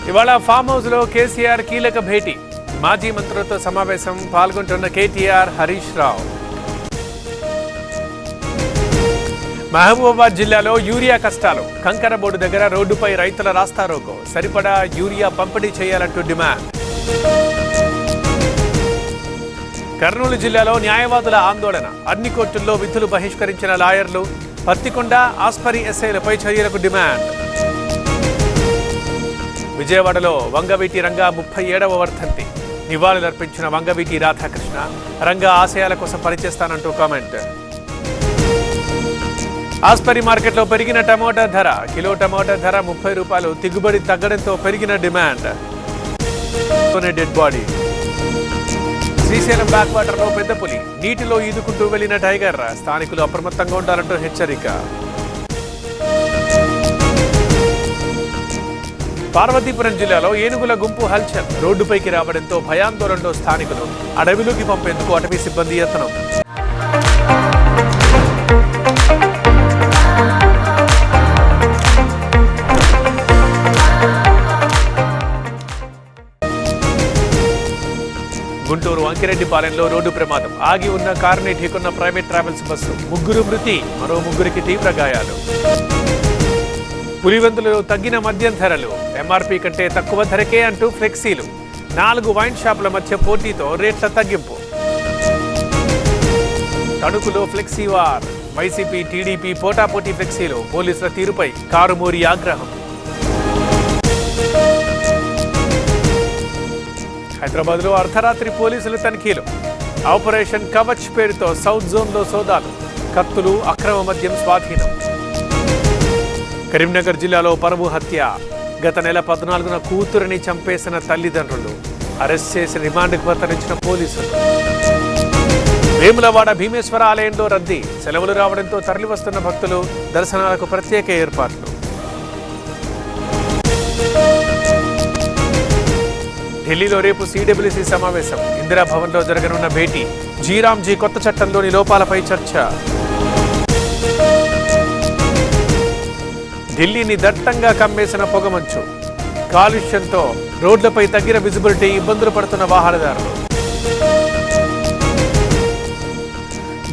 ఇవాళ farm house లో కేసీఆర్ కీలక భేటీ. మాజీ మంత్రులతో సమావేశం. పాల్గొంటున్న కేటీఆర్, హరీష్ రావు. మహబూబాబాద్ జిల్లాలో యూరియా కష్టాలు. కంకరబోర్డు దగ్గర రోడ్డుపై రైతుల రాస్తారోకో. సరిపడా యూరియా పంపిణీ చేయాలంటూ డిమాండ్. కర్నూలు జిల్లాలో న్యాయవాదుల ఆందోళన. అన్ని కోర్టుల్లో విధులు బహిష్కరించిన లాయర్లు. పత్తికొండ, ఆస్పరి ఎస్ఐలపై చర్యలకు డిమాండ్. విజయవాడలో వంగవీటి రంగా 37వ వర్ధంతి. నివాళులర్పించిన వంగవీటి రాధాకృష్ణ. రంగా ఆశయాల కోసం పనిచేస్తానంటూ కామెంట్. ఆస్పరి మార్కెట్లో పెరిగిన టమోటా ధర. కిలో టమోటా ధర 30 రూపాయలు. దిగుబడి తగ్గడంతో పెరిగిన demand. Dead body. Srisailam back water లో పెద్ద పులి. నీటిలో ఈదుకుంటూ వెళ్లిన టైగర్. స్థానికులు అప్రమత్తంగా ఉండాలంటూ హెచ్చరిక. పార్వతీపురం జిల్లాలో ఏనుగుల గుంపు హల్చల్. రోడ్డుపైకి రావడంతో భయాందోళనలో స్థానికులు. అడవిలోకి పంపేందుకు అటవీ సిబ్బంది యత్నం. గుంటూరు అంకిరెడ్డిపాలెంలో రోడ్డు ప్రమాదం. ఆగి ఉన్న కారుని ఢీకొన్న ప్రైవేట్ ట్రావెల్స్ బస్సు. 3 మృతి, మరో 3కి తీవ్ర గాయాలు. పులివెందులలో తగ్గిన మద్యం ధరలు. ఎంఆర్పీ కంటే తక్కువ ధరకే అంటూ ఫ్లెక్సీలు. 4 వైన్ షాపుల మధ్య పోటీతో రేట్ల తగ్గింపు. తణుకులో ఫ్లెక్సీ వార్. వైసీపీ, టీడీపీ పోటాపోటీ ఫ్లెక్సీలు. పోలీసుల తీరుపై కారుమూరి ఆగ్రహం. హైదరాబాద్లో అర్ధరాత్రి పోలీసులు తనిఖీలు. ఆపరేషన్ కవచ్ పేరుతో సౌత్ జోన్లో సోదాలు. కత్తులు, అక్రమ మద్యం స్వాధీనం. కరీంనగర్ జిల్లాలో పరువు హత్య. గత నెల 14న కూతురిని చంపేసిన తల్లిదండ్రులు. అరెస్ట్ చేసి రిమాండ్కు తరలించిన పోలీసులు. వేములవాడ భీమేశ్వర ఆలయంలో రద్దీ. సెలవులు రావడంతో తరలివస్తున్న భక్తులు. దర్శనాలకు ప్రత్యేక ఏర్పాట్లు. ఢిల్లీలో రేపు సిడబ్ల్యూసీ సమావేశం. ఇందిరాభవన్లో జరగనున్న భేటీ. జీరాంజీ కొత్త చట్టంలోని లోపాలపై చర్చ. ఢిల్లీని దట్టంగా కమ్మేసిన పొగమంచు. కాలుష్యంతో రోడ్లపై తగ్గిన విజిబిలిటీ. ఇబ్బందులు పడుతున్న వాహనదారులు.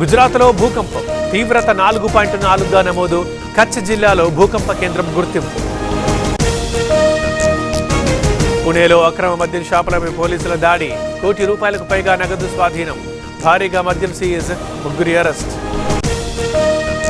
గుజరాత్లో భూకంపం. తీవ్రత 4.4గా నమోదు. కచ్ జిల్లాలో భూకంప కేంద్రం గుర్తింపు. పుణేలో అక్రమ మద్యం షాపులపై పోలీసుల దాడి. 1 కోటి రూపాయలకు పైగా నగదు స్వాధీనం. భారీగా మద్యం సీజ్. 3 అరెస్ట్.